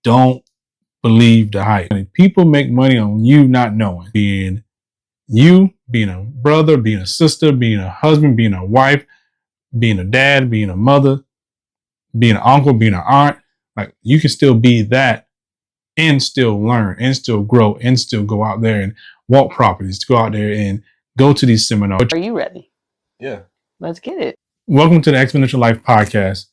don't believe the hype. People make money on you not knowing. Being a brother, being a sister, being a husband, being a wife, being a dad, being a mother, being an uncle, being an aunt. Like, you can still be that and still learn and still grow and still go out there and walk properties, to go out there and go to these seminars. Are you ready? Yeah. Let's get it. Welcome to the Exponential Life Podcast,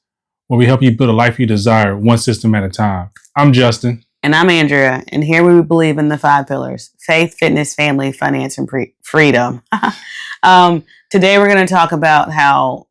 where we help you build a life you desire, one system at a time. I'm Justin. And I'm Andrea. And here we believe in the 5 pillars: faith, fitness, family, finance, and freedom. Today we're going to talk about how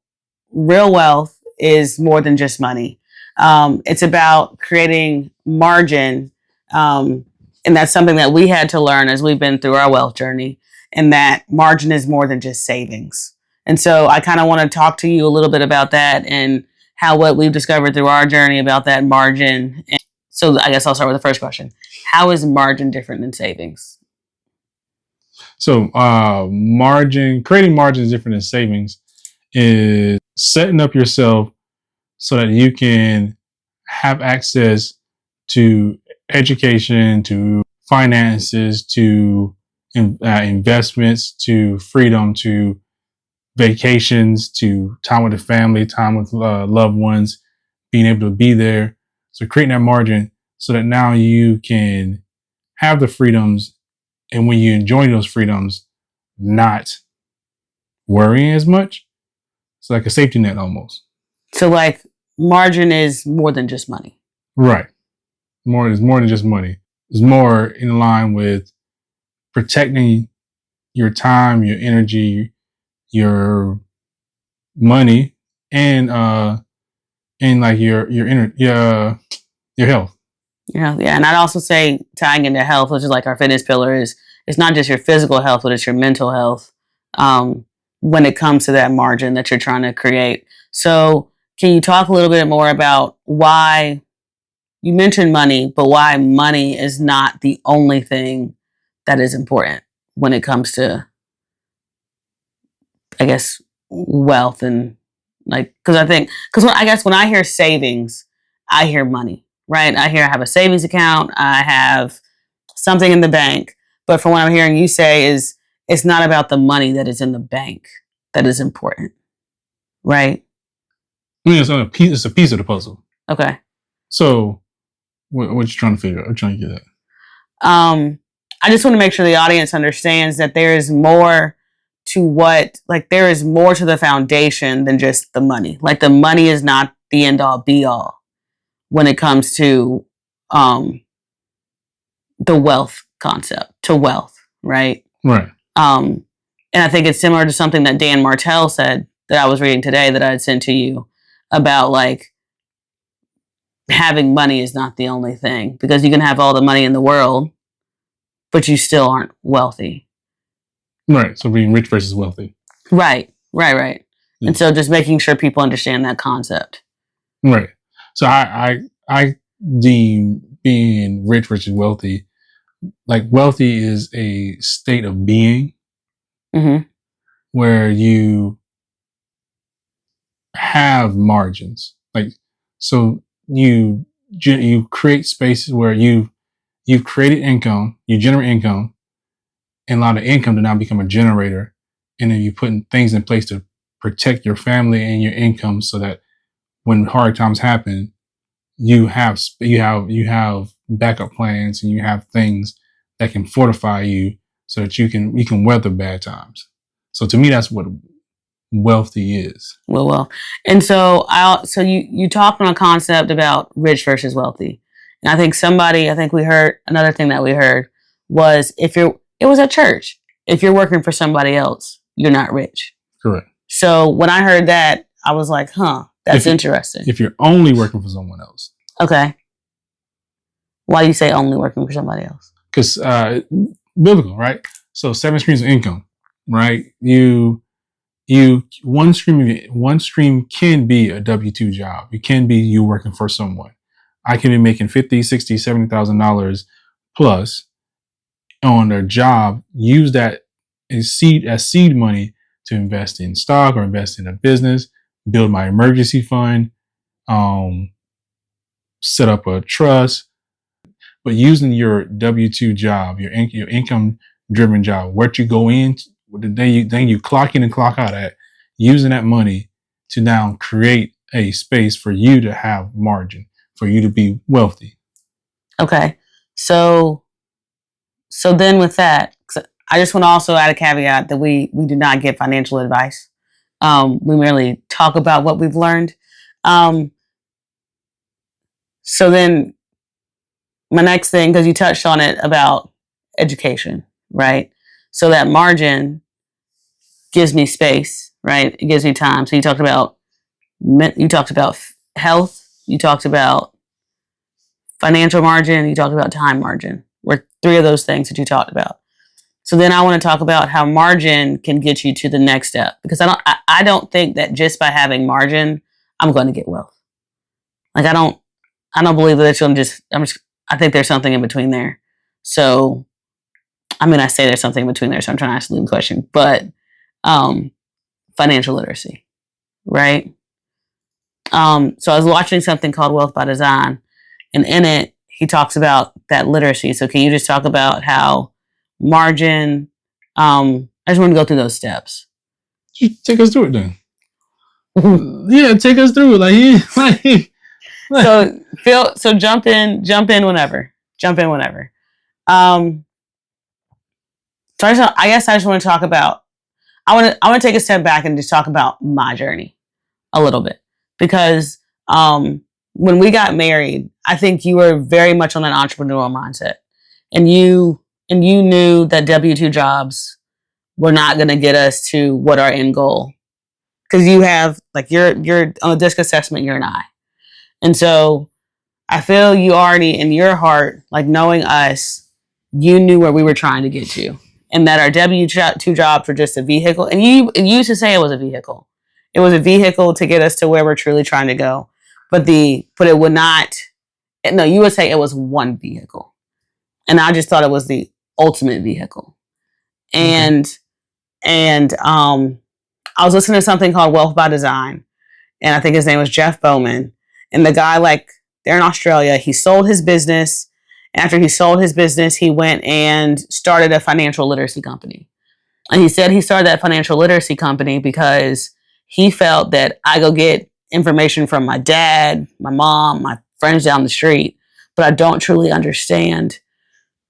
real wealth is more than just money. It's about creating margin. And that's something that we had to learn as we've been through our wealth journey. And that margin is more than just savings. And so I kind of want to talk to you a little bit about that and how what we've discovered through our journey about that margin. And so I guess I'll start with the first question. How is margin different than savings? So creating margin is different than savings is setting up yourself so that you can have access to education, to finances, to investments, to freedom, to vacations, to time with the family, time with loved ones, being able to be there. So creating that margin so that now you can have the freedoms, and when you enjoy those freedoms, not worrying as much. It's like a safety net almost. So like margin is more than just money. Right. It's more than just money. It's more in line with protecting your time, your energy, your money, and like your health. Yeah. And I'd also say, tying into health, which is like our fitness pillar, is it's not just your physical health, but it's your mental health when it comes to that margin that you're trying to create. So can you talk a little bit more about why you mentioned money, but why money is not the only thing that is important when it comes to, I guess, wealth? And like, because I guess when I hear savings, I hear money, right? I have a savings account, I have something in the bank. But from what I'm hearing you say is it's not about the money that is in the bank that is important, right? I mean, it's a piece of the puzzle. Okay. So what you trying to figure out? What you trying to get at? I just want to make sure the audience understands that there is more to there is more to the foundation than just the money. Like, the money is not the end all be all when it comes to the wealth concept, to wealth, right? Right. And I think it's similar to something that Dan Martell said that I was reading today that I had sent to you about, like, having money is not the only thing, because you can have all the money in the world, but you still aren't wealthy. Right. So being rich versus wealthy. Right. Yeah. And so just making sure people understand that concept. Right. So I deem being rich versus wealthy, like, wealthy is a state of being where you have margins. Like, so you create spaces where you've created income, you generate income, and allow the income to now become a generator. And then you put things in place to protect your family and your income so that when hard times happen, you have backup plans, and you have things that can fortify you so that you can weather bad times. So to me, that's what wealthy is. Well. And so you talked on a concept about rich versus wealthy. And I think we heard another thing that we heard was it was at church. If you're working for somebody else, you're not rich. Correct. So when I heard that, I was like, that's interesting. If you're only working for someone else. Okay. Why do you say only working for somebody else? Because biblical, right? So 7 streams of income, right? One stream can be a W-2 job. It can be you working for someone. I can be making $50,000, $60,000, $70,000 plus on a job. Use that as seed money to invest in stock or invest in a business, build my emergency fund, set up a trust, but using your W-2 job, your income driven job, what you go in, the day you clock in and clock out at, using that money to now create a space for you to have margin, for you to be wealthy. Okay. So then with that, I just want to also add a caveat that we do not give financial advice. We merely talk about what we've learned. So then my next thing, because you touched on it about education, right? So that margin gives me space, right? It gives me time. So you talked about health, you talked about financial margin, you talked about time margin. Were three of those things that you talked about. So then I want to talk about how margin can get you to the next step, because I don't think that just by having margin, I'm going to get wealth. Like I don't believe that I think there's something in between there. So, I mean, I say there's something in between there, so I'm trying to ask the question, but, financial literacy, right? So I was watching something called Wealth by Design, and in it, he talks about that literacy. So can you just talk about how margin, I just want to go through those steps. You take us through it then. Yeah, take us through it. So jump in whenever. So I guess I just want to talk about, I want to take a step back and just talk about my journey a little bit, because when we got married, I think you were very much on that entrepreneurial mindset, and you knew that W-2 jobs were not going to get us to what our end goal, because you have like you're on a disc assessment, you're an I, and so I feel you already in your heart, like knowing us, you knew where we were trying to get to, and that our W-2 jobs were just a vehicle. And you used to say it was a vehicle. It was a vehicle to get us to where we're truly trying to go. But it would not. No, you would say it was one vehicle, and I just thought it was the ultimate vehicle. And I was listening to something called Wealth by Design, and I think his name was Jeff Bowman. And the guy, like, they're in Australia. He sold his business. After he sold his business, he went and started a financial literacy company. And he said he started that financial literacy company because he felt that I go get information from my dad, my mom, my friends down the street, but I don't truly understand.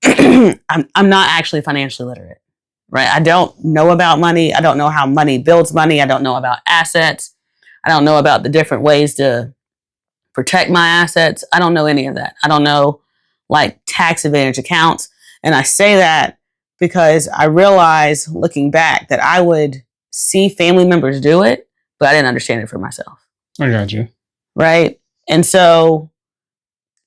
I'm not actually financially literate, right? I don't know about money. I don't know how money builds money. I don't know about assets. I don't know about the different ways to protect my assets. I don't know any of that. I don't know like tax advantage accounts. And I say that because I realize looking back that I would see family members do it, but I didn't understand it for myself. I got you. Right. And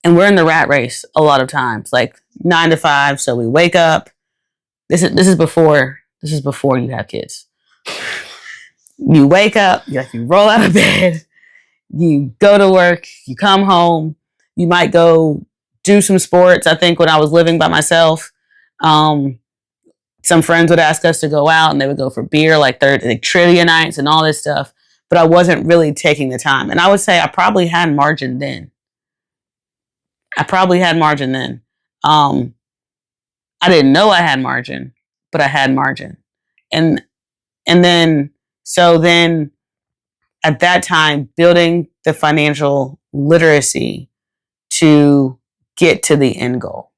we're in the rat race a lot of times, like 9 to 5. So we wake up. This is before you have kids. You wake up, you roll out of bed, you go to work, you come home, you might go do some sports. I think when I was living by myself, some friends would ask us to go out and they would go for beer, like trivia nights and all this stuff. But I wasn't really taking the time. And I would say I probably had margin then. I didn't know I had margin, but I had margin. And then at that time, building the financial literacy to get to the end goal.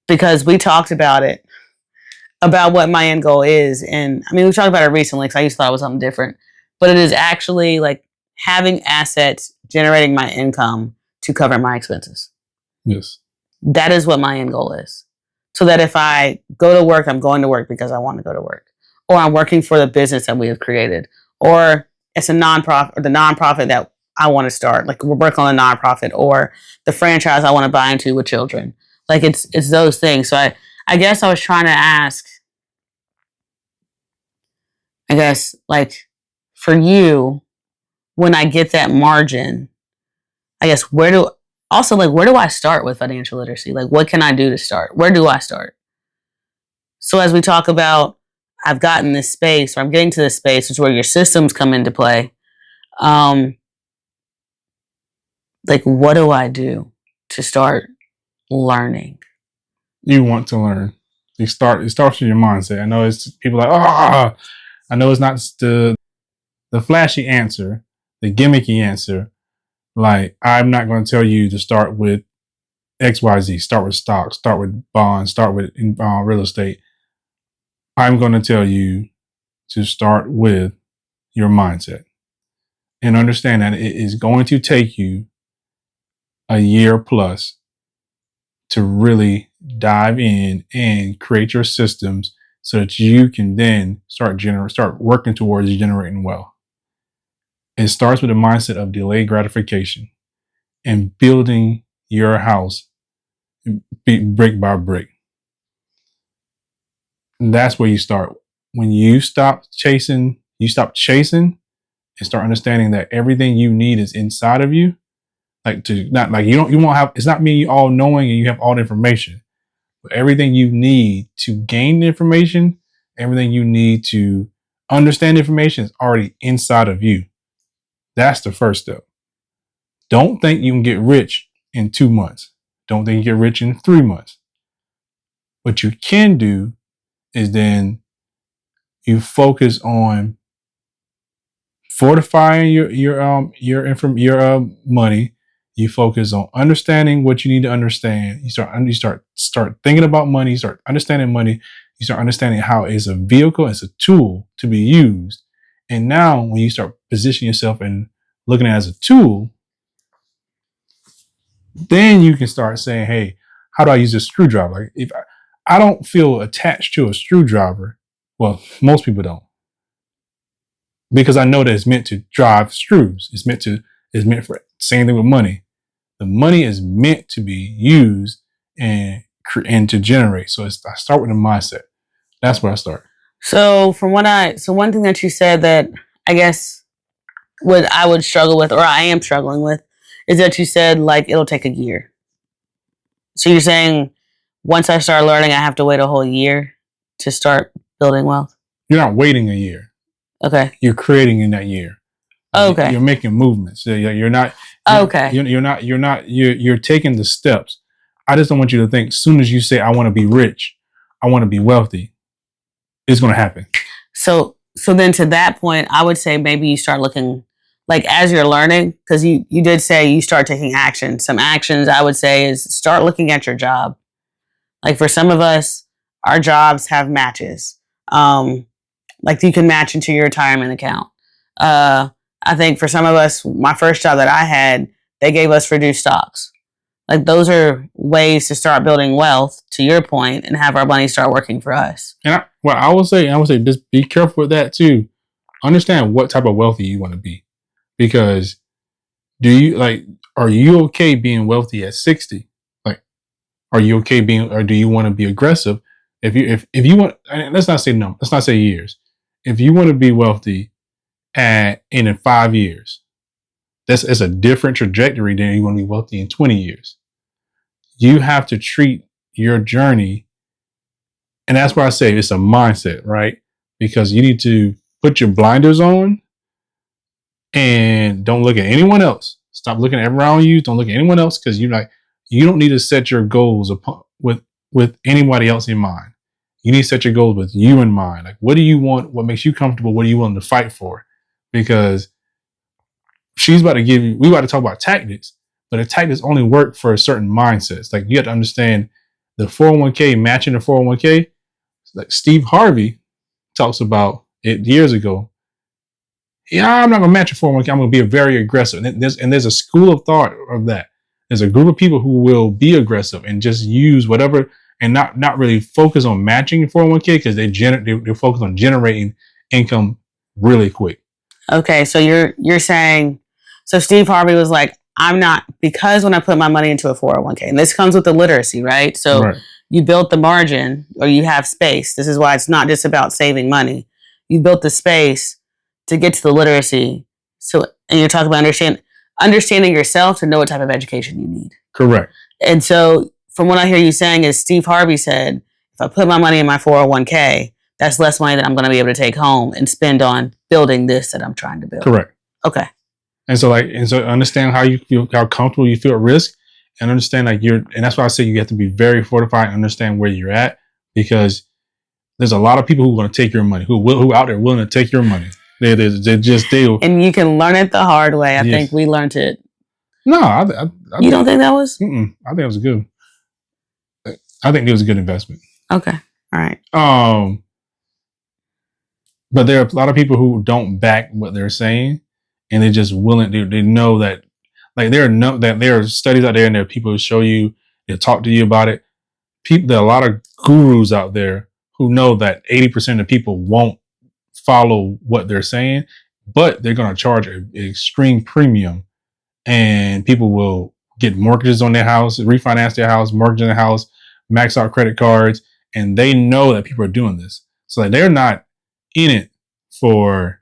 Because we talked about it, about what my end goal is. And I mean, we talked about it recently because I used to thought it was something different. But it is actually like having assets generating my income to cover my expenses. Yes. That is what my end goal is. So that if I go to work, I'm going to work because I want to go to work. Or I'm working for the business that we have created. Or it's a nonprofit, or the nonprofit that I want to start. Like we're working on a nonprofit, or the franchise I want to buy into with children. Like it's those things. So I guess I was trying to ask, I guess, like for you, when I get that margin, I guess where do I start with financial literacy? Like what can I do to start? Where do I start? So as we talk about, I've gotten this space, or I'm getting to this space, which is where your systems come into play. Like what do I do to start learning? You want to learn. It starts with your mindset. I know it's people like, I know it's not the flashy answer, the gimmicky answer. Like, I'm not going to tell you to start with XYZ, start with stocks, start with bonds, start with real estate. I'm going to tell you to start with your mindset and understand that it is going to take you a year plus to really dive in and create your systems so that you can then start working towards generating wealth. It starts with a mindset of delayed gratification and building your house brick by brick. And that's where you start. When you stop chasing and start understanding that everything you need is inside of you. It's not me all knowing and you have all the information, but everything you need to gain the information, everything you need to understand the information is already inside of you. That's the first step. Don't think you can get rich in 2 months. Don't think you get rich in 3 months. What you can do is then you focus on fortifying your money. You focus on understanding what you need to understand. You start thinking about money. You start understanding money. You start understanding how it's a vehicle, it's a tool to be used. And now, when you start positioning yourself and looking at it as a tool, then you can start saying, "Hey, how do I use this screwdriver?" Like, if I don't feel attached to a screwdriver, well, most people don't, because I know that it's meant to drive screws. It's meant for same thing with money. The money is meant to be used and to generate. So I start with the mindset. That's where I start. So one thing that you said that I guess I would struggle with, or I am struggling with, is that you said like it'll take a year. So you're saying once I start learning, I have to wait a whole year to start building wealth? You're not waiting a year. Okay. You're creating in that year. Okay. You're making movements. You're not. Okay. You're taking the steps. I just don't want you to think as soon as you say, "I want to be rich, I want to be wealthy," it's going to happen. So then to that point, I would say maybe you start looking, like, as you're learning, because you did say you start taking action. Some actions I would say is start looking at your job. Like, for some of us, our jobs have matches. Like, you can match into your retirement account. I think for some of us, my first job that I had, they gave us reduced stocks. Like, those are ways to start building wealth, to your point, and have our money start working for us. And I would say just be careful with that too. Understand what type of wealthy you want to be, because are you okay being wealthy at 60? Like, are you okay or do you want to be aggressive? If you want, let's not say years. If you want to be wealthy in 5 years, it's a different trajectory than you want to be wealthy in 20 years. You have to treat your journey, and that's why I say it's a mindset, right? Because you need to put your blinders on and don't look at anyone else. Stop looking around you. Don't look at anyone else, because you don't need to set your goals with anybody else in mind. You need to set your goals with you in mind. Like, what do you want? What makes you comfortable? What are you willing to fight for? Because we about to talk about tactics, but the tactics only work for certain mindsets. Like, you have to understand the 401k, matching the 401k. Like Steve Harvey talks about it years ago. Yeah, I'm not going to match a 401k. I'm going to be very aggressive. And there's a school of thought of that. There's a group of people who will be aggressive and just use whatever and not really focus on matching your 401k, because they're focused on generating income really quick. Okay, so you're saying, so Steve Harvey was like, because when I put my money into a 401k, and this comes with the literacy, right? So right. You built the margin, or you have space. This is why it's not just about saving money. You built the space to get to the literacy. So, and you're talking about understanding yourself to know what type of education you need. Correct. And so from what I hear you saying is Steve Harvey said, if I put my money in my 401k, that's less money that I'm going to be able to take home and spend on building this that I'm trying to build. Correct. Okay. And so understand how you feel, how comfortable you feel at risk, and understand and that's why I say you have to be very fortified and understand where you're at, because there's a lot of people who want to take your money, who out there willing to take your money. They and you can learn it the hard way. I think we learned it. No, you don't think that was? I think it was good. I think it was a good investment. Okay, all right. But there are a lot of people who don't back what they're saying, and they're just willing. They know that, like, there are studies out there, and there are people who show you, they talk to you about it. There are a lot of gurus out there who know that 80% of people won't follow what they're saying, but they're going to charge an extreme premium, and people will get mortgages on their house, refinance their house, mortgage their house, max out credit cards, and they know that people are doing this. So like, they're not in it for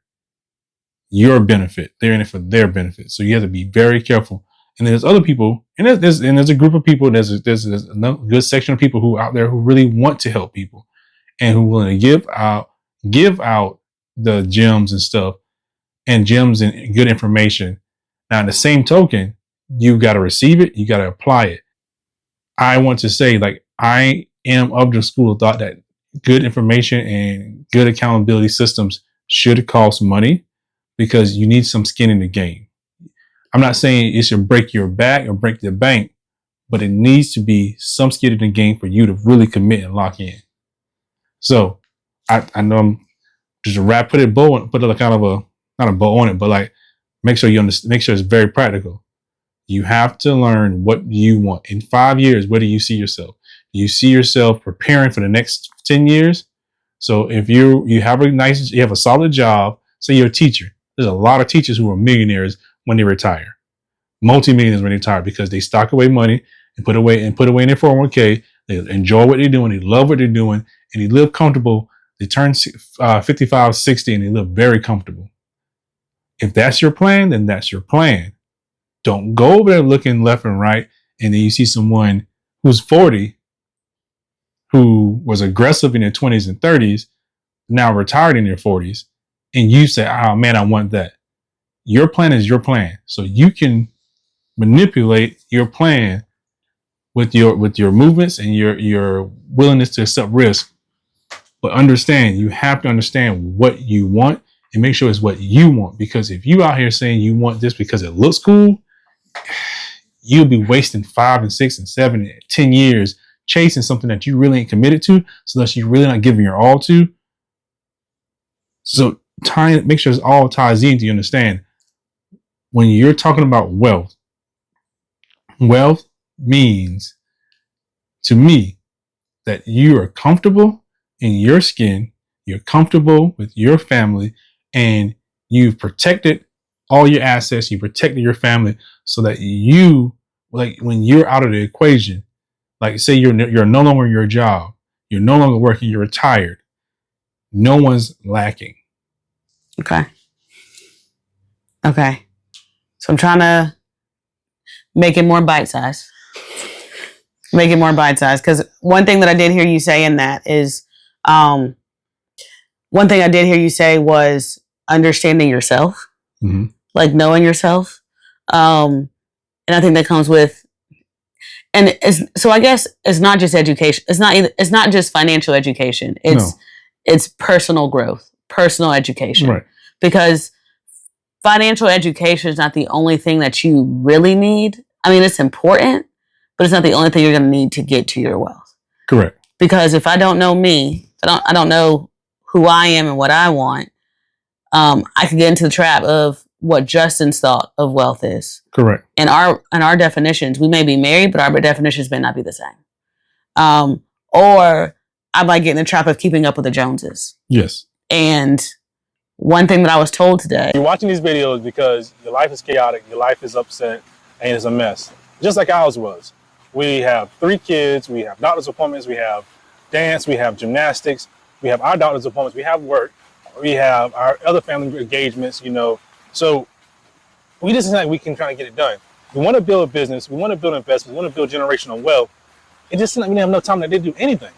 your benefit. They're in it for their benefit. So you have to be very careful. And there's other people, and there's a group of people, there's a good section of people who out there who really want to help people and who are willing to give out the gems and stuff, and gems and good information. Now, in the same token, you got to receive it. You got to apply it. I want to say, like, I am of the school of thought that good information and good accountability systems should cost money, because you need some skin in the game. I'm not saying it should break your back or break the bank, but it needs to be some skin in the game for you to really commit and lock in. So I know I'm just put a kind of not a bow on it, but like, make sure you understand, make sure it's very practical. You have to learn what you want. In 5 years, where do you see yourself? Do you see yourself preparing for the next 10 years? So if you have a solid job, say you're a teacher. There's a lot of teachers who are millionaires when they retire, multi-millionaires when they retire, because they stock away money and put away in their 401k. They enjoy what they're doing. They love what they're doing, and they live comfortable. They turn 55, 60, and they live very comfortable. If that's your plan, then that's your plan. Don't go over there looking left and right, and then you see someone who's 40, who was aggressive in their 20s and 30s, now retired in their 40s, and you say, "Oh man, I want that." Your plan is your plan, so you can manipulate your plan with your movements and your willingness to accept risk. But understand, you have to understand what you want and make sure it's what you want. Because if you out here saying you want this because it looks cool, you'll be wasting 5 and 6 and 7 and 10 years chasing something that you really ain't committed to, so that you're really not giving your all to. So make sure it's all ties in. You understand, when you're talking about wealth means to me that you are comfortable in your skin, you're comfortable with your family, and you've protected all your assets, you protected your family, so that you, like, when you're out of the equation, like say you're no longer in your job, you're no longer working, you're retired, no one's lacking. Okay. So I'm trying to make it more bite-sized. Because one thing that I did hear you say in that is, one thing I did hear you say was understanding yourself, like knowing yourself. And I think that comes with, and so I guess it's not just education. It's not just financial education. It's personal growth, personal education, right? Because financial education is not the only thing that you really need. I mean, it's important, but it's not the only thing you're going to need to get to your wealth. Correct. Because if I don't know me, I don't know who I am and what I want, I could get into the trap of what Justin's thought of wealth is. Correct. And our definitions, we may be married, but our definitions may not be the same. Or I might get in the trap of keeping up with the Joneses. Yes. And one thing that I was told today. You're watching these videos because your life is chaotic, your life is upset, and it's a mess. Just like ours was. We have 3 kids, we have doctor's appointments, we have dance, we have gymnastics, we have our doctor's appointments, we have work, we have our other family engagements, So we just think we can try to get it done. We want to build a business, we want to build investments, we want to build generational wealth. It just seems like we didn't have enough time to do anything.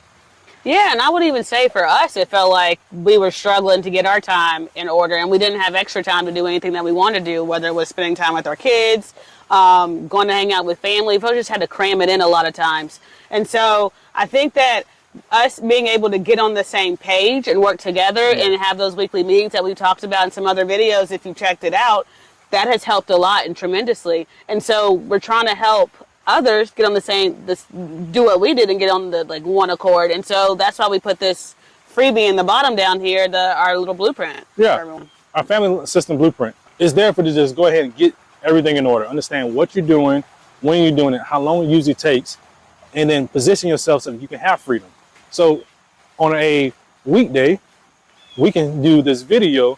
Yeah, and I would even say for us, it felt like we were struggling to get our time in order, and we didn't have extra time to do anything that we wanted to do, whether it was spending time with our kids going to hang out with family. Folks just had to cram it in a lot of times. And so I think that us being able to get on the same page and work together and have those weekly meetings that we talked about in some other videos, if you checked it out, that has helped a lot and tremendously. And so we're trying to help others get on the same, do what we did and get on the one accord. And so that's why we put this freebie in the bottom down here, our little blueprint. Yeah, our family system blueprint is there for you to just go ahead and get everything in order. Understand what you're doing, when you're doing it, how long it usually takes, and then position yourself so that you can have freedom. So on a weekday, we can do this video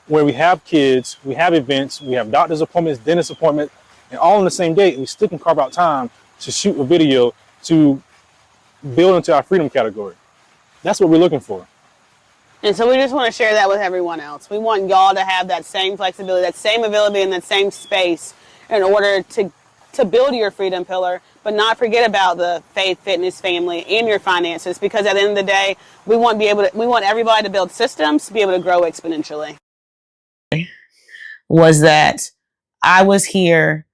where we have kids, we have events, we have doctor's appointments, dentist appointments, and all on the same day. And we still can carve out time to shoot a video to build into our freedom category. That's what we're looking for. And so we just want to share that with everyone else. We want y'all to have that same flexibility, that same ability, and that same space in order to build your freedom pillar, but not forget about the faith, fitness, family, and your finances. Because at the end of the day, we want everybody to build systems to be able to grow exponentially. Was that I was here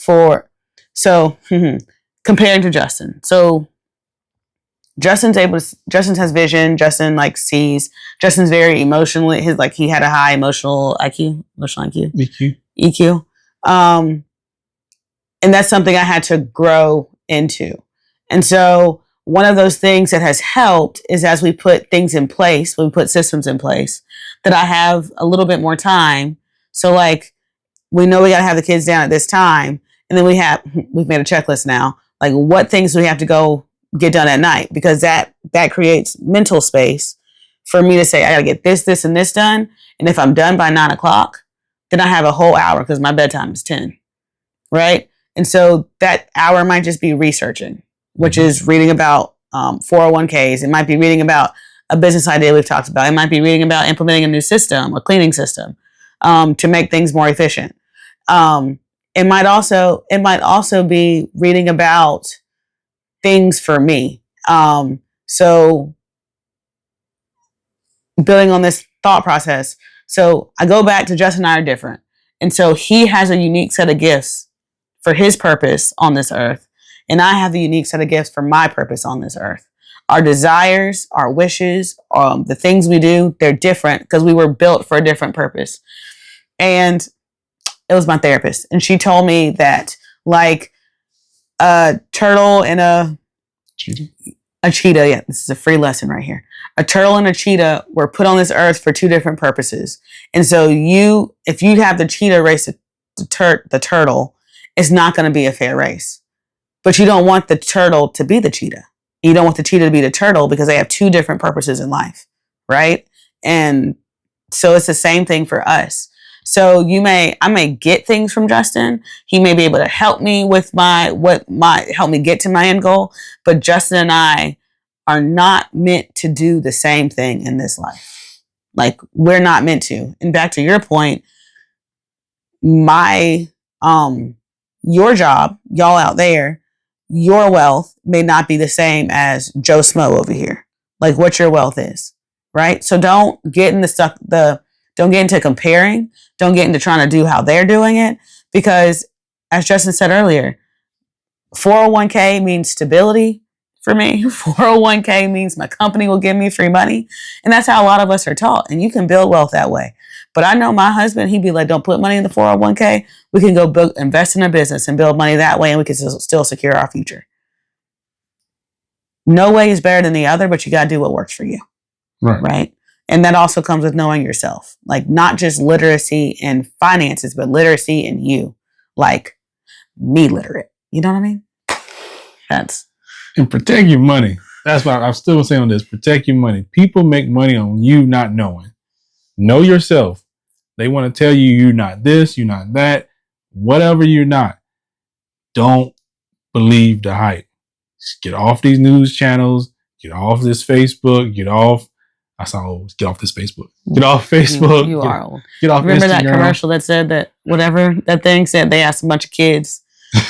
comparing to Justin. So Justin has vision. Justin sees. Justin's very emotionally, he had a high emotional IQ. EQ. And that's something I had to grow into. And so one of those things that has helped is as we put things in place, when we put systems in place, that I have a little bit more time. So we know we got to have the kids down at this time. And then we've made a checklist now. What things do we have to go get done at night? Because that creates mental space for me to say, I got to get this, and this done. And if I'm done by 9:00, then I have a whole hour because my bedtime is 10. Right? And so that hour might just be researching, which is reading about 401ks. It might be reading about a business idea we've talked about. It might be reading about implementing a new system, a cleaning system, to make things more efficient. It might also be reading about things for me. So building on this thought process. So I go back to Justin and I are different. And so he has a unique set of gifts for his purpose on this earth. And I have a unique set of gifts for my purpose on this earth. Our desires, our wishes, the things we do, they're different because we were built for a different purpose. And it was my therapist. And she told me that a turtle and a cheetah. Yeah, this is a free lesson right here. A turtle and a cheetah were put on this earth for two different purposes. And so if you have the cheetah race the turtle, it's not going to be a fair race. But you don't want the turtle to be the cheetah. You don't want the cheetah to be the turtle because they have two different purposes in life, right? And so it's the same thing for us. So I may get things from Justin. He may be able to help me with help me get to my end goal. But Justin and I are not meant to do the same thing in this life. We're not meant to. And back to your point, your job, y'all out there, your wealth may not be the same as Joe Smo over here. What your wealth is, right? So don't get don't get into comparing. Don't get into trying to do how they're doing it. Because as Justin said earlier, 401k means stability for me. 401k means my company will give me free money. And that's how a lot of us are taught. And you can build wealth that way. But I know my husband, he'd be like, don't put money in the 401k. We can go invest in a business and build money that way, and we can still secure our future. No way is better than the other, but you got to do what works for you. Right? And that also comes with knowing yourself. Not just literacy in finances, but literacy in you. Me literate. You know what I mean? And protect your money. That's why I'm still saying on this. Protect your money. People make money on you not knowing. Know yourself. They want to tell you you're not this, you're not that, whatever you're not. Don't believe the hype. Just get off these news channels. Get off this Facebook. Get off. I sound old. Get off this Facebook. Get off Facebook. You are old. Get off Remember Instagram. That commercial that said that whatever that thing said, they asked a bunch of kids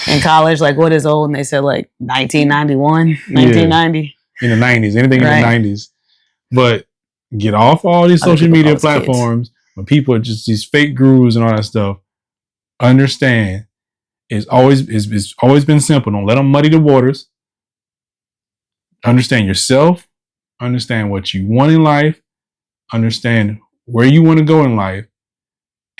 in college, what is old? And they said 1991, 1990. In the 90s. Anything in the 90s. But get off all these social media platforms when people are just these fake gurus and all that stuff. Understand It's always been simple. Don't let them muddy the waters. Understand yourself. Understand what you want in life. Understand where you want to go in life.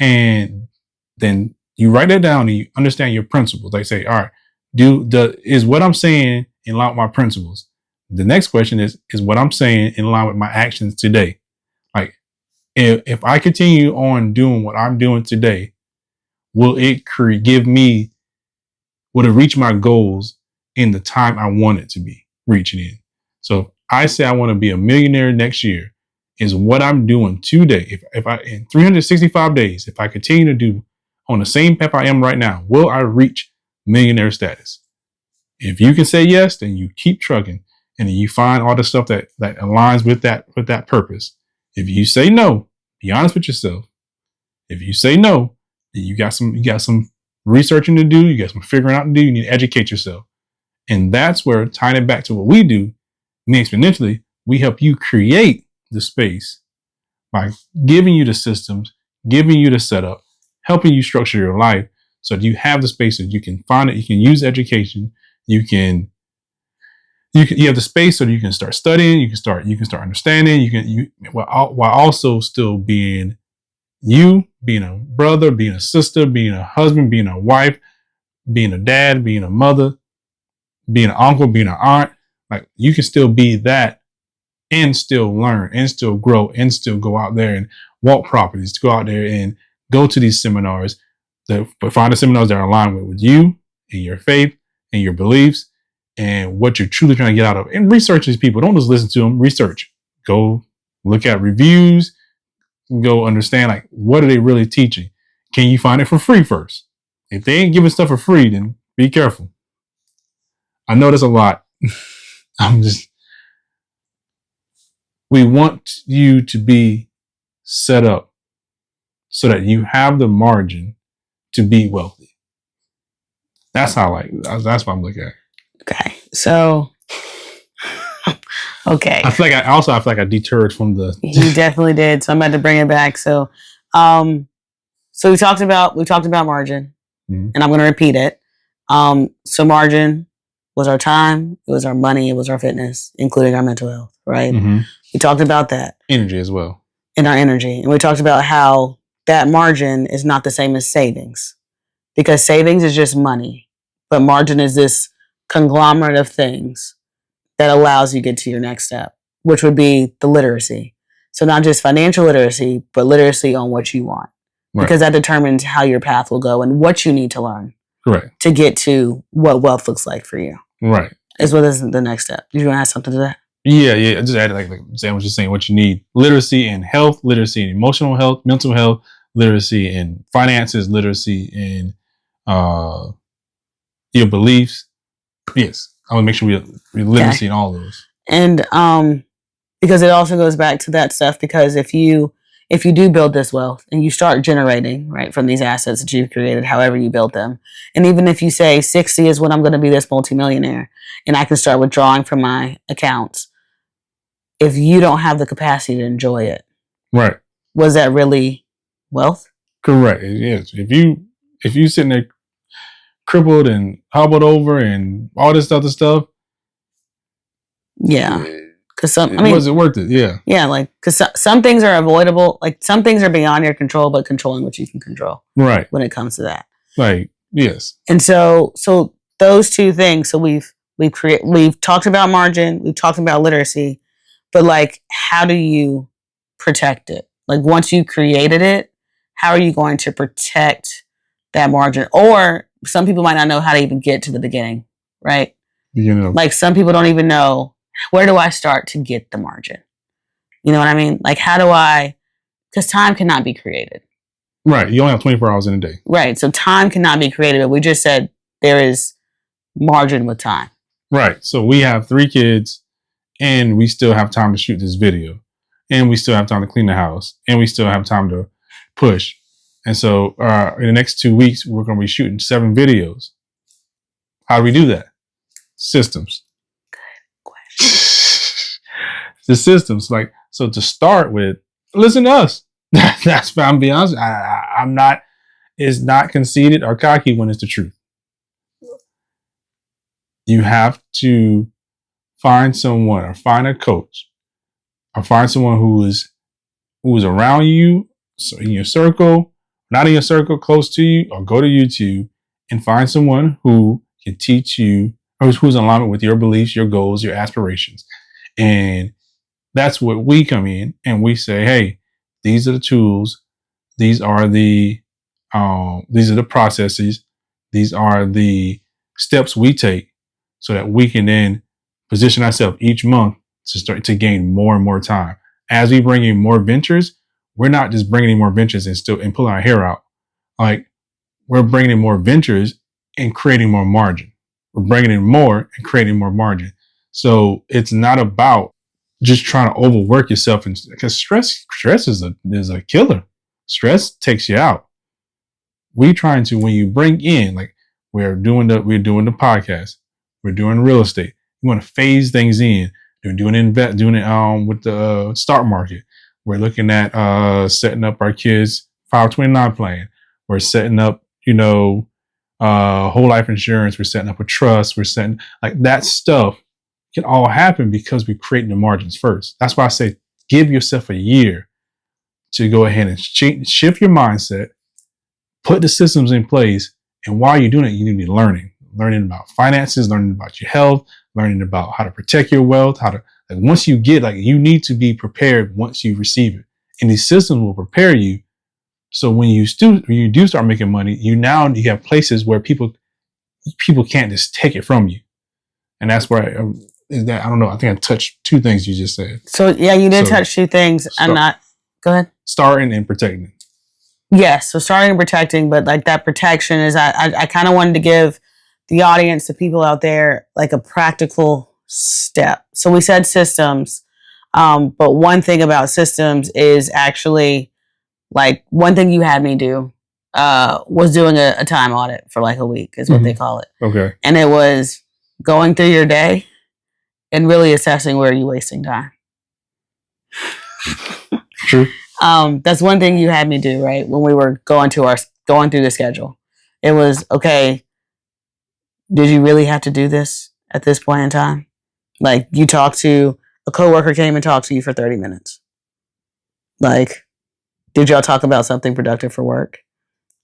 And then you write that down and you understand your principles. Like say, all right, is what I'm saying in line with my principles? The next question is what I'm saying in line with my actions today? Like if I continue on doing what I'm doing today, will it reach my goals in the time I want it to be reaching in? So if I say I want to be a millionaire next year, is what I'm doing today. If I, in 365 days, if I continue to do on the same path I am right now, will I reach millionaire status? If you can say yes, then you keep trucking and then you find all the stuff that aligns with that purpose. If you say no, be honest with yourself. If you say no, then you got some researching to do. You got some figuring out to do. You need to educate yourself. And that's where, tying it back to what we do, me Exponentially, we help you create the space by giving you the systems, giving you the setup, helping you structure your life so that you have the space that you can find it. You can use education. You have the space so that you can start studying. You can start understanding. While also still being you, being a brother, being a sister, being a husband, being a wife, being a dad, being a mother, being an uncle, being an aunt. Like you can still be that and still learn and still grow and still go out there and walk properties, to go out there and go to these seminars, but find the seminars that are aligned with you and your faith and your beliefs and what you're truly trying to get out of. And research these people. Don't just listen to them. Research. Go look at reviews. Go understand, like, what are they really teaching? Can you find it for free first? If they ain't giving stuff for free, then be careful. I know there's a lot. We want you to be set up so that you have the margin to be wealthy. That's what I'm looking at. Okay. So, okay. I feel like I deterred from the. You definitely did. So I'm about to bring it back. So, we talked about margin, and I'm going to repeat it. So margin was our time, it was our money, it was our fitness, including our mental health, right? Mm-hmm. We talked about that. Energy as well. In our energy. And we talked about how that margin is not the same as savings, because savings is just money, but margin is this conglomerate of things that allows you to get to your next step, which would be the literacy. So not just financial literacy, but literacy on what you want, right? Because that determines how your path will go and what you need to learn. Correct. To get to what wealth looks like for you. Right. Is what is the next step. Did you want to add something to that? Yeah. I just added like Sam was just saying what you need. Literacy in health, literacy in emotional health, mental health, literacy in finances, literacy in your beliefs. Yes. I want to make sure we literacy in all those. And because it also goes back to that stuff, because if you do build this wealth and you start generating, right, from these assets that you've created, however you build them, and even if you say 60 is when I'm going to be this multimillionaire and I can start withdrawing from my accounts, if you don't have the capacity to enjoy it, right, was that really wealth? Correct. Yes. If you sitting there crippled and hobbled over and all this other stuff, yeah. Because was it worth it? Yeah. Yeah, like, because some things are avoidable. Like, some things are beyond your control, but controlling what you can control. Right. When it comes to that. Like, yes. And so those two things. So we've talked about margin, we've talked about literacy, but like, how do you protect it? Like, once you created it, how are you going to protect that margin? Or some people might not know how to even get to the beginning, right? Like, some people don't even know, where do I start to get the margin? You know what I mean? Like, because time cannot be created. Right. You only have 24 hours in a day. Right. So time cannot be created, but we just said there is margin with time. Right. So we have 3 kids and we still have time to shoot this video, and we still have time to clean the house, and we still have time to push. And so in the next 2 weeks, we're going to be shooting 7 videos. How do we do that? Systems. The systems, like, so to start with, listen to us. That's, I'm being honest. I'm not, it's not conceited or cocky when it's the truth. you have to find someone or find a coach or find someone who is around you, so in your circle, not in your circle, close to you, or go to YouTube and find someone who can teach you or who's in alignment with your beliefs, your goals, your aspirations. And that's what we come in and we say, hey, these are the tools. These are the processes. These are the steps we take so that we can then position ourselves each month to start to gain more and more time. As we bring in more ventures, we're not just bringing in more ventures and pulling our hair out. Like, we're bringing in more ventures and creating more margin. We're bringing in more and creating more margin. So it's not about just trying to overwork yourself, and because stress is a killer. Stress takes you out. We trying to, when you bring in, like, we're doing the podcast, we're doing real estate. We want to phase things in. We're doing it with the stock market. We're looking at setting up our kids' 529 plan. We're setting up, whole life insurance. We're setting up a trust. We're setting, like, that stuff can all happen because we're creating the margins first. That's why I say give yourself a year to go ahead and shift your mindset, put the systems in place. And while you're doing it, you need to be learning about finances, learning about your health, learning about how to protect your wealth, once you get, you need to be prepared once you receive it. And these systems will prepare you. So when you do start making money, you have places where people can't just take it from you. And that's where I don't know. I think I touched two things you just said. So yeah, you did touch two things. Go ahead. Starting and protecting. Yes. So starting and protecting, but like that protection is, I kind of wanted to give the audience, the people out there, like a practical step. So we said systems. But one thing about systems is actually, like, one thing you had me do was doing a time audit for like a week is what they call it. Okay. And it was going through your day and really assessing where you're wasting time. True. That's one thing you had me do, right? When we were going through the schedule, it was, okay, did you really have to do this at this point in time? Like, you talked to a coworker, came and talked to you for 30 minutes. Like, did y'all talk about something productive for work?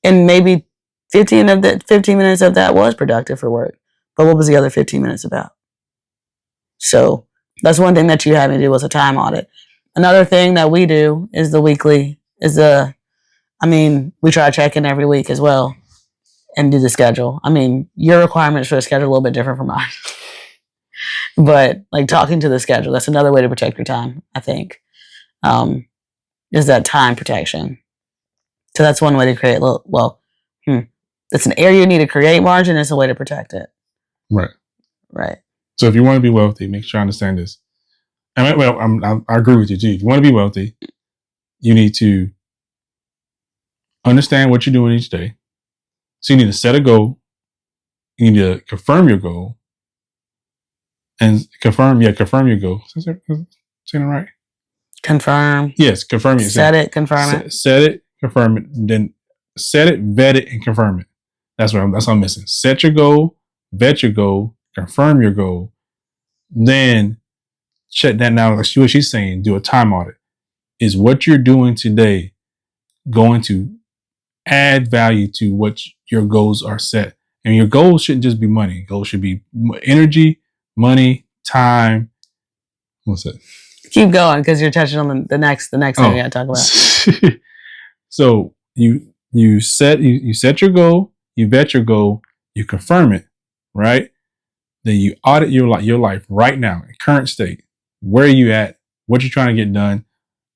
And maybe 15 minutes of that was productive for work. But what was the other 15 minutes about? So that's one thing that you had me do, was a time audit. Another thing that we do is we try to check in every week as well and do the schedule. I mean, your requirements for the schedule are a little bit different from mine. But like, talking to the schedule, that's another way to protect your time, I think, is that time protection. So that's one way to create that's an area you need to create margin. It's a way to protect it. Right. So if you want to be wealthy, make sure I understand this. I agree with you too. If you want to be wealthy, you need to understand what you're doing each day. So you need to set a goal. You need to confirm your goal. And confirm your goal. Saying it right? Confirm. Yes, confirm it. Set it, confirm it. Set it, confirm it. Then set it, vet it, and confirm it. That's what I'm missing. Set your goal, vet your goal, confirm your goal. Then check that now. Like what she's saying, do a time audit. Is what you're doing today going to add value to what your goals are set? And your goals shouldn't just be money. Goals should be energy, money, time. What's that? Keep going, because you're touching on the next thing we got to talk about. So you set your goal, you vet your goal, you confirm it, right? Then you audit your life right now, in current state. Where are you at? What you're trying to get done,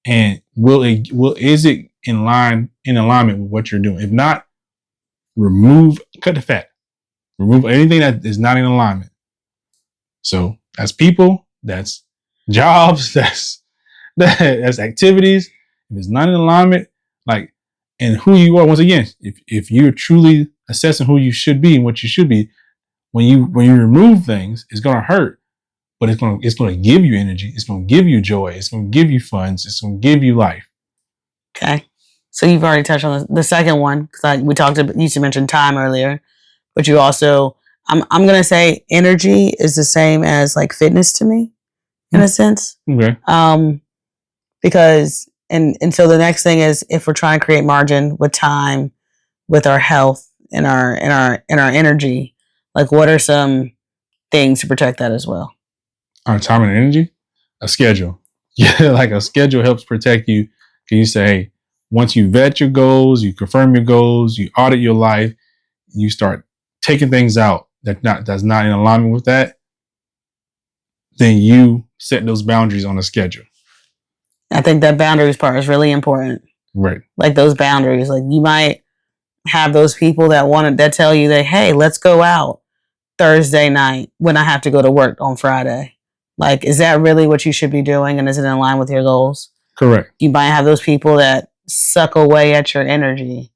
and is it in alignment with what you're doing? If not, cut the fat. Remove anything that is not in alignment. So that's people, that's jobs, that's activities. If it's not in alignment, and who you are, once again, if you're truly assessing who you should be and what you should be, when you remove things, it's gonna hurt, but it's gonna give you energy, it's gonna give you joy, it's gonna give you funds, it's gonna give you life. Okay. So you've already touched on the second one, because you mentioned time earlier, but you also I'm gonna say energy is the same as like fitness to me, in a sense. Okay. Because and so the next thing is, if we're trying to create margin with time, with our health and our energy, like what are some things to protect that as well? Our time and energy, a schedule. Yeah, like a schedule helps protect you. Can you say, hey, once you vet your goals, you confirm your goals, you audit your life, you start taking things out that's not in alignment with that, then you set those boundaries on a schedule. I think that boundaries part is really important. Right. Like those boundaries, like you might have those people that tell you that, hey, let's go out Thursday night when I have to go to work on Friday. Like, is that really what you should be doing? And is it in line with your goals? Correct. You might have those people that suck away at your energy,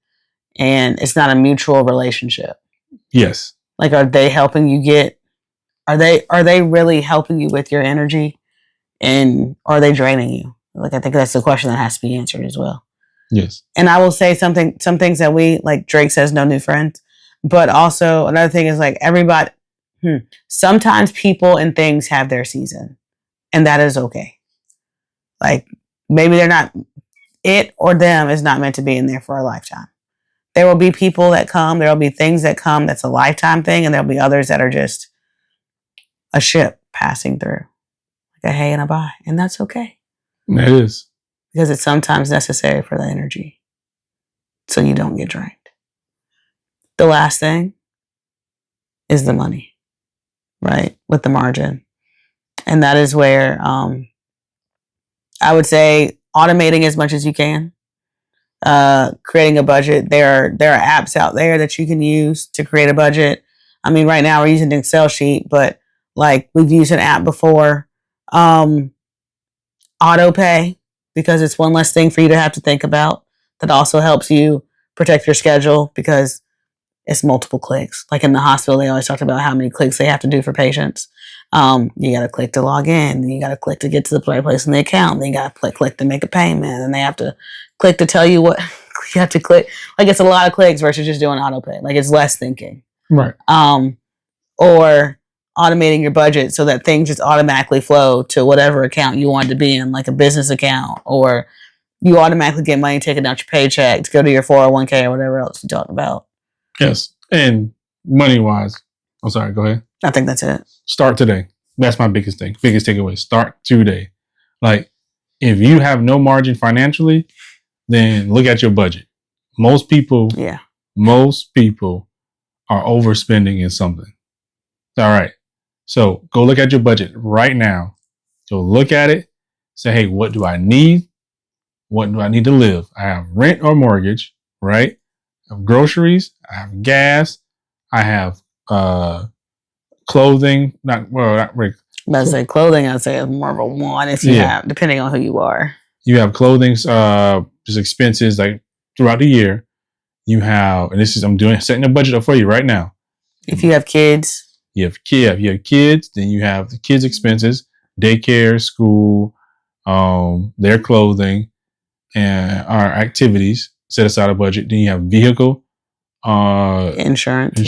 and it's not a mutual relationship. Yes. Like, are they helping you get, are they really helping you with your energy, and are they draining you? Like, I think that's the question that has to be answered as well. Yes. And I will say some things that we, like Drake says, no new friends. But also another thing is like everybody, sometimes people and things have their season, and that is okay. Like maybe they're not, it or them is not meant to be in there for a lifetime. There will be people that come, there will be things that come that's a lifetime thing, and there'll be others that are just a ship passing through, like a hey and a bye, and that's okay. It is. Because it's sometimes necessary for the energy so you don't get drained. The last thing is the money, right? With the margin. And that is where I would say automating as much as you can, creating a budget. There are apps out there that you can use to create a budget. I mean, right now we're using an Excel sheet, but like we've used an app before, auto pay, because it's one less thing for you to have to think about. That also helps you protect your schedule because it's multiple clicks. Like in the hospital, they always talked about how many clicks they have to do for patients. You got to click to log in, then you got to click to get to the right place in the account, then you got to click to make a payment, and they have to click to tell you what you have to click. Like it's a lot of clicks versus just doing auto pay. Like it's less thinking. Right. Or automating your budget so that things just automatically flow to whatever account you want it to be in, like a business account, or you automatically get money taken out your paycheck to go to your 401k or whatever else you talked about. Yes. And money wise, I'm sorry, go ahead. I think that's it. Start today. That's my biggest thing. Biggest takeaway. Start today. Like if you have no margin financially, then look at your budget. Most people are overspending in something. All right. So go look at your budget right now. Go look at it. Say, hey, what do I need? What do I need to live? I have rent or mortgage, right? I have groceries. I have gas. I have clothing. Not really. But I say clothing, I'd say is more of a one if you have, depending on who you are. You have clothing, just expenses like throughout the year. You have, and this is setting a budget up for you right now. If you have kids. You have kids, then you have the kids' expenses, daycare, school, their clothing, and our activities. Set aside a budget. Then you have vehicle, insurance.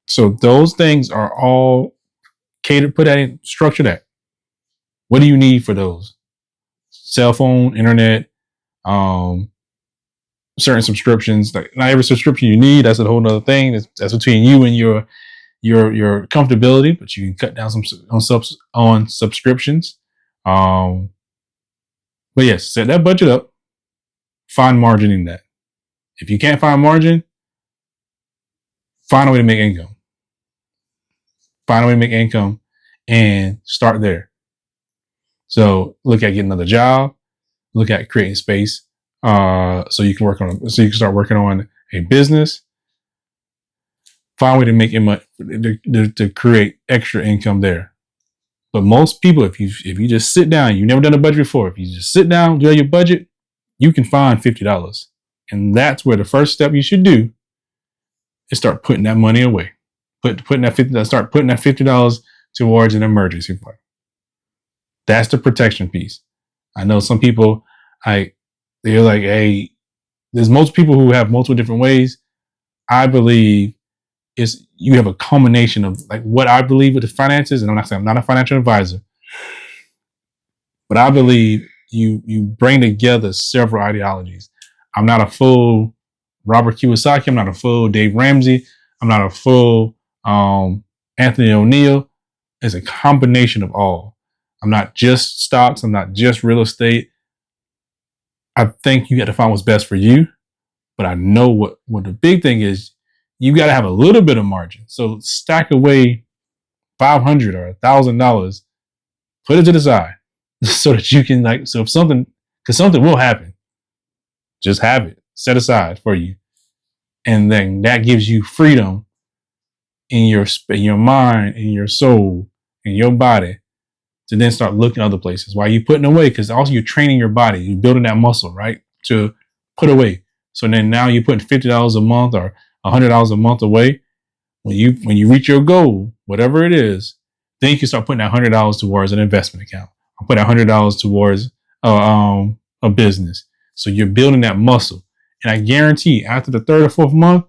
So those things are all catered. Put that in, structure that. What do you need for those? Cell phone, internet, certain subscriptions. Like not every subscription you need. That's a whole nother thing. That's between you and your comfortability, but you can cut down some on subscriptions. But yes, set that budget up. Find margin in that. If you can't find margin, find a way to make income. Find a way to make income and start there. So look at getting another job. Look at creating space so you can start working on a business. Find a way to make it to create extra income there. But most people, if you just sit down, you've never done a budget before. If you just sit down, do your budget, you can find $50. And that's where the first step you should do is start putting that money away. Start putting that $50 towards an emergency fund. That's the protection piece. I know some people, they're like, hey, there's most people who have multiple different ways. I believe you have a combination of like what I believe with the finances, and I'm not saying I'm not a financial advisor, but I believe you bring together several ideologies. I'm not a full Robert Kiyosaki. I'm not a full Dave Ramsey. I'm not a full Anthony O'Neill. It's a combination of all. I'm not just stocks. I'm not just real estate. I think you got to find what's best for you. But I know what the big thing is. You got to have a little bit of margin. So stack away $500 or $1,000. Put it to the side so that you can like. So if something, because something will happen, just have it set aside for you, and then that gives you freedom in your mind, in your soul, in your body to then start looking other places while you're putting away. Because also you're training your body, you're building that muscle, right? To put away. So then now you're putting $50 a month or $100 a month away. When you reach your goal, whatever it is, then you can start putting that $100 towards an investment account. I'll put $100 towards a business. So you're building that muscle. And I guarantee after the third or fourth month,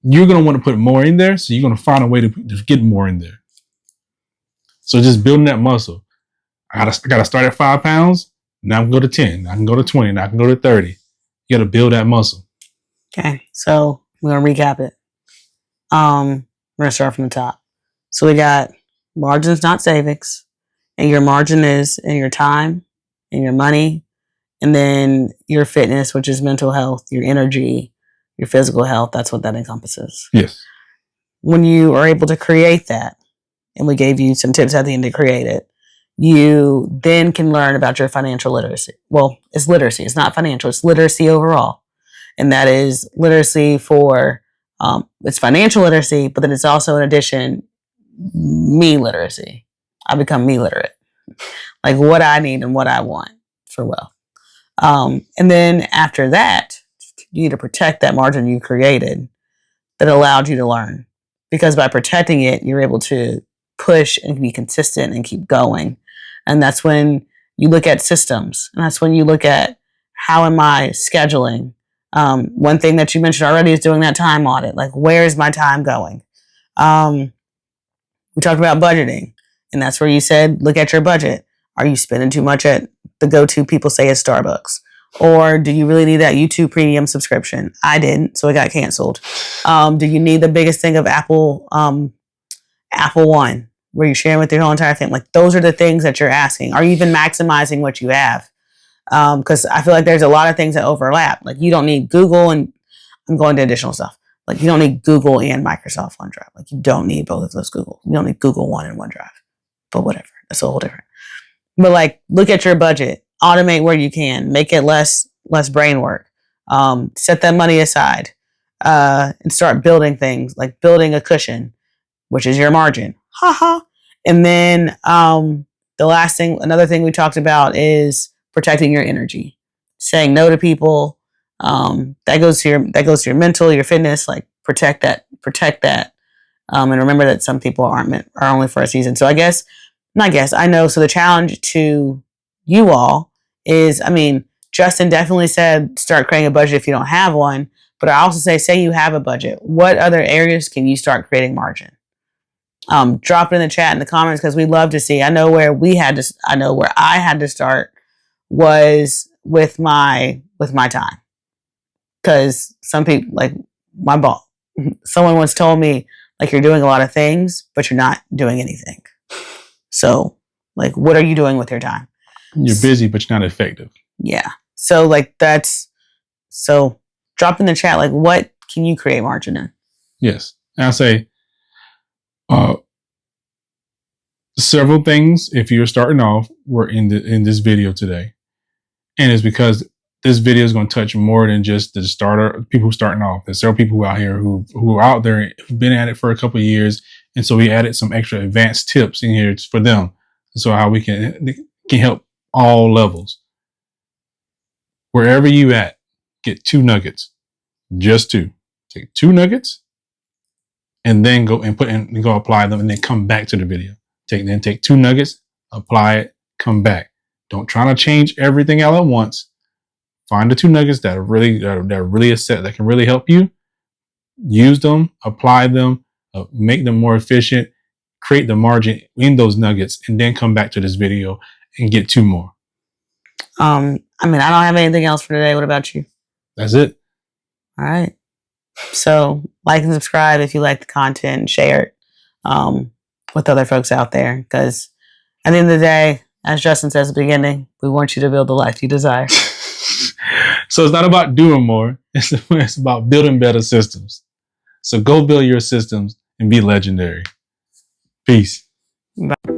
you're going to want to put more in there. So you're going to find a way to get more in there. So just building that muscle. I got to start at 5 pounds. Now I can go to 10. I can go to 20. Now I can go to 30. You got to build that muscle. Okay. So we're going to recap it. We're going to start from the top. So we got margins, not savings. And your margin is in your time and your money. And then your fitness, which is mental health, your energy, your physical health. That's what that encompasses. Yes. When you are able to create that, and we gave you some tips at the end to create it, you then can learn about your financial literacy. Well, it's literacy. It's not financial. It's literacy overall. And that is literacy for, it's financial literacy, but then it's also in addition, me literacy. I become me literate. Like what I need and what I want for wealth. And then after that, you need to protect that margin you created that allowed you to learn. Because by protecting it, you're able to push and be consistent and keep going. And that's when you look at systems. And that's when you look at how am I scheduling? One thing that you mentioned already is doing that time audit. Like, where is my time going? We talked about budgeting. And that's where you said, look at your budget. Are you spending too much at the go-to people say is Starbucks? Or do you really need that YouTube premium subscription? I didn't, so it got canceled. Do you need the biggest thing of Apple One, where you're sharing with your whole entire family? Like, those are the things that you're asking. Are you even maximizing what you have? Because I feel like there's a lot of things that overlap. Like, you don't need Google, and I'm going to additional stuff. Like, you don't need Google and Microsoft OneDrive. Like, you don't need both of those Google. You don't need Google One and OneDrive. But whatever, that's a whole different. But like, look at your budget. Automate where you can. Make it less brain work. Set that money aside and start building things, like building a cushion, which is your margin. And then another thing we talked about is protecting your energy, saying no to people. That goes to your mental, your fitness. Like, protect that. And remember that some people are only for a season. So I know. So the challenge to you all is, Justin definitely said start creating a budget if you don't have one. But I also say you have a budget. What other areas can you start creating margin? Drop it in the chat in the comments, because we'd love to see. I know where I had to start was with my time. Because some people, like my boss, someone once told me, like, you're doing a lot of things, but you're not doing anything. So, like, what are you doing with your time? You're busy, but you're not effective. Yeah. So, drop in the chat, like, what can you create margin in? Yes. And I'll say several things, if you're starting off, were in this video today. And it's because this video is going to touch more than just the people who are starting off. There's several people out here who are out there, who've been at it for a couple of years. And so we added some extra advanced tips in here for them. So how we can help all levels. Wherever you at, get 2 nuggets. Just 2. Take 2 nuggets and then go apply them, and then come back to the video. Take 2 nuggets, apply it, come back. Don't try to change everything all at once. Find the 2 nuggets that are really a set that can really help you. use them, apply them, make them more efficient, create the margin in those nuggets, and then come back to this video and get 2 more. I don't have anything else for today. What about you? That's it. All right. So like and subscribe if you like the content, and share it with other folks out there. Because at the end of the day, as Justin says at the beginning, we want you to build the life you desire. So it's not about doing more. It's about building better systems. So go build your systems and be legendary. Peace. Bye.